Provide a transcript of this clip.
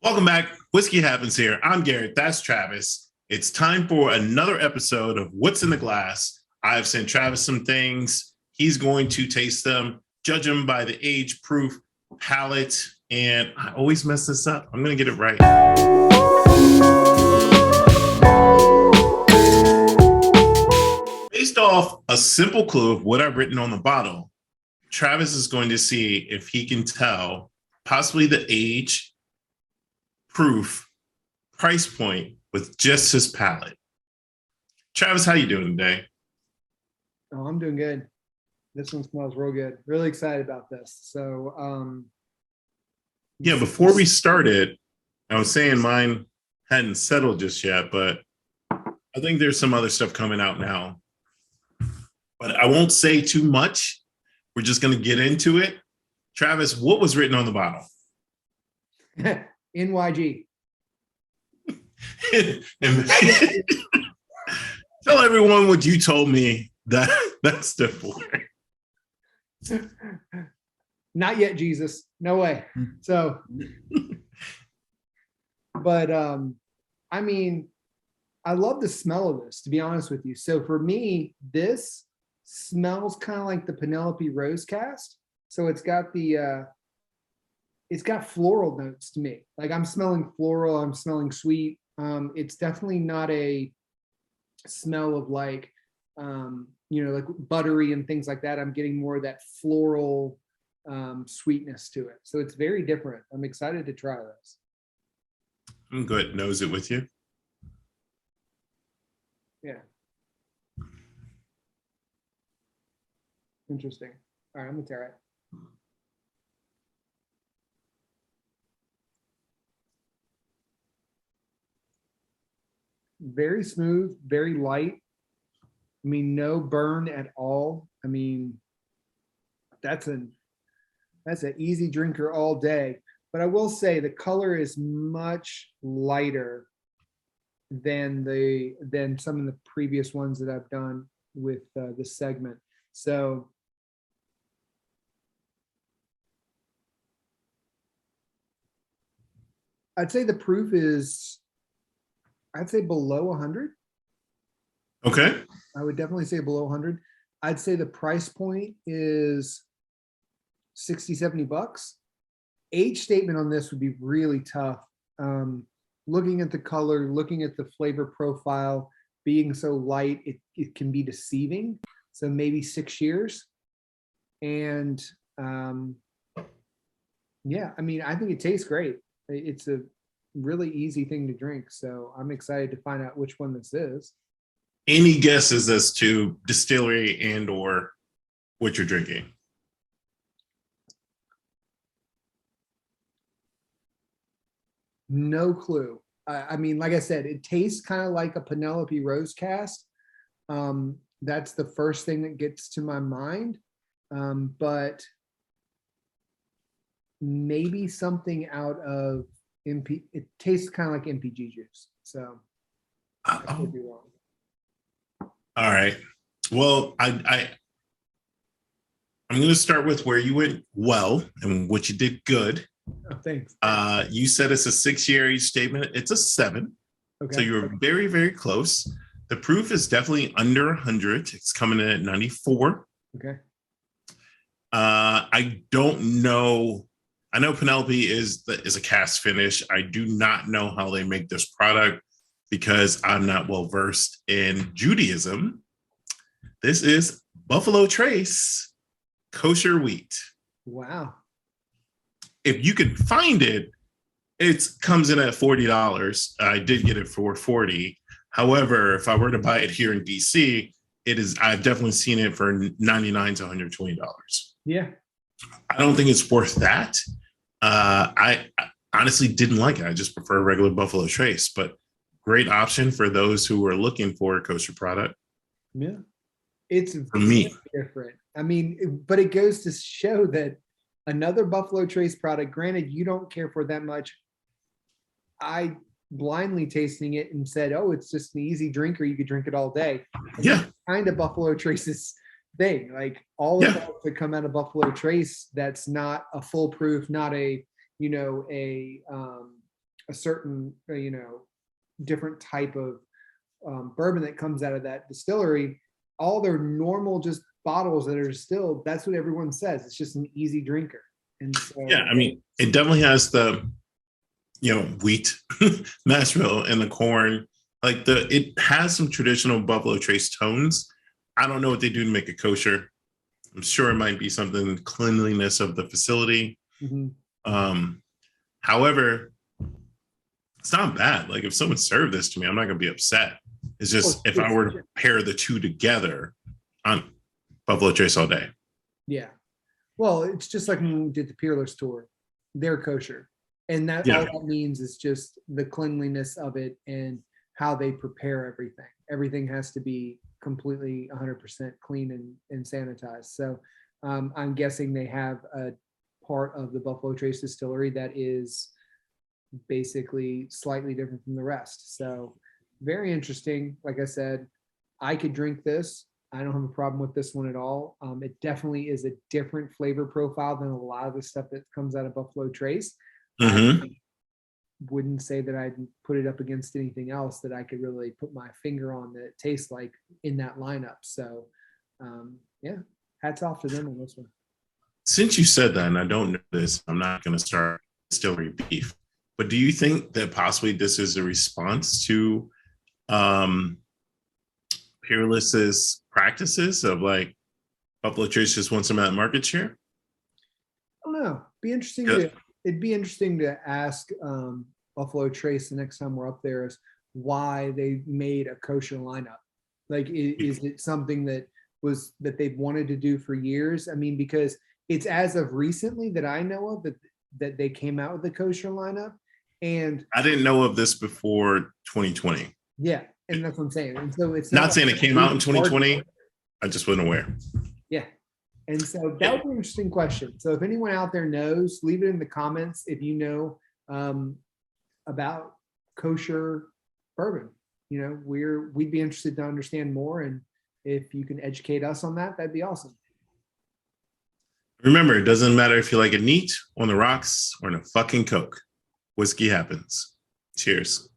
Welcome back. Whiskey Happens here. I'm Garrett. That's Travis. It's time for another episode of What's in the Glass. I've sent Travis some things. He's going to taste them, judge them by the age proof palate. And I always mess this up. I'm going to get it right. Based off a simple clue of what I've written on the bottle, Travis is going to see if he can tell possibly the age, proof, price point with just his palate. Travis, how you doing today? Oh, I'm doing good. This one smells real good. Really excited about this. So, yeah, before we started, I was saying mine hadn't settled just yet, but I think there's some other stuff coming out now. But I won't say too much. We're just going to get into it. Travis, what was written on the bottle? NYG. Tell everyone what you told me that stood for. Not yet, Jesus. No way. So, but I mean, I love the smell of this, to be honest with you. So for me, this smells kind of like the Penelope Rose cast. So it's got floral notes to me. Like I'm smelling floral, I'm smelling sweet. It's definitely not a smell of like, like buttery and things like that. I'm getting more of that floral sweetness to it. So it's very different. I'm excited to try this. I'm good. Nose it with you. Yeah. Interesting. All right, I'm gonna try it. Very smooth, very light. I mean, no burn at all. I mean, that's an easy drinker all day. But I will say the color is much lighter than some of the previous ones that I've done with this segment. So I'd say the proof is, I'd say below 100. Okay. I would definitely say below 100. I'd say the price point is 60, 70 bucks. Age statement on this would be really tough. Looking at the color, looking at the flavor profile, being so light, it can be deceiving. So maybe 6 years. And yeah, I mean, I think it tastes great. It's a really easy thing to drink. So I'm excited to find out which one this is. Any guesses as to distillery and or what you're drinking? No clue. I mean, like I said, it tastes kind of like a Penelope Rose cast. That's the first thing that gets to my mind. But maybe something out of MP. It tastes kind of like MPG juice. So I could be wrong. All right. Well, I'm going to start with where you went well and what you did good. Oh, thanks. You said it's a 6-year age statement. It's a 7. Okay. So you're very, very close. The proof is definitely under 100. It's coming in at 94. Okay. I don't know. I know Penelope is a cast finish. I do not know how they make this product because I'm not well versed in Judaism. This is Buffalo Trace kosher wheat. Wow. If you can find it, it comes in at $40. I did get it for $40. However, if I were to buy it here in DC, I've definitely seen it for $99 to $120. Yeah. I don't think it's worth that. I honestly didn't like it. I just prefer regular Buffalo Trace, but great option for those who are looking for a kosher product. Yeah. It's for me different. I mean, but it goes to show that another Buffalo Trace product, granted, you don't care for that much. I blindly tasting it and said, oh, it's just an easy drinker. You could drink it all day. And yeah. Kind of Buffalo Trace's thing. Like all of those that come out of Buffalo Trace, that's not a foolproof, not a, a certain, different type of bourbon that comes out of that distillery, all their normal just bottles that are distilled, that's what everyone says. It's just an easy drinker. And so, Yeah, I mean, it definitely has the, wheat, mash bill, and the corn. Like it has some traditional Buffalo Trace tones. I don't know what they do to make it kosher. I'm sure it might be something cleanliness of the facility. mhm. However, it's not bad. Like if someone served this to me, I'm not gonna be upset. It's just if I were to pair the two together, I'm Buffalo Trace all day. Yeah. Well, it's just like when we did the Peerless tour. They're kosher. And that Yeah. all that means is just the cleanliness of it and how they prepare everything. Everything has to be completely 100% clean and sanitized. So I'm guessing they have a part of the Buffalo Trace distillery that is basically slightly different from the rest. So very interesting. Like I said, I could drink this. I don't have a problem with this one at all. It definitely is a different flavor profile than a lot of the stuff that comes out of Buffalo Trace. Mm-hmm. I wouldn't say that I'd put it up against anything else that I could really put my finger on that it tastes like in that lineup. So yeah, hats off to them on this one. Since you said that, and I don't know this, I'm not going to start distillery beef. But do you think that possibly this is a response to Peerless's practices of like Buffalo Trace just wants some of that market share? I don't know. It'd be interesting to ask Buffalo Trace the next time we're up there is why they made a kosher lineup. Like, is it something that they've wanted to do for years? I mean, because it's as of recently that I know of that they came out with the kosher lineup. And I didn't know of this before 2020. yeah, and that's what I'm saying. And so it's Not saying it came out in 2020. hard. I just wasn't aware. Yeah. And so that would be an interesting question. So if anyone out there knows, leave it in the comments if you know about kosher bourbon. We'd be interested to understand more. And if you can educate us on that, that'd be awesome. Remember, it doesn't matter if you like it neat, on the rocks, or in a fucking Coke. Whiskey happens. Cheers.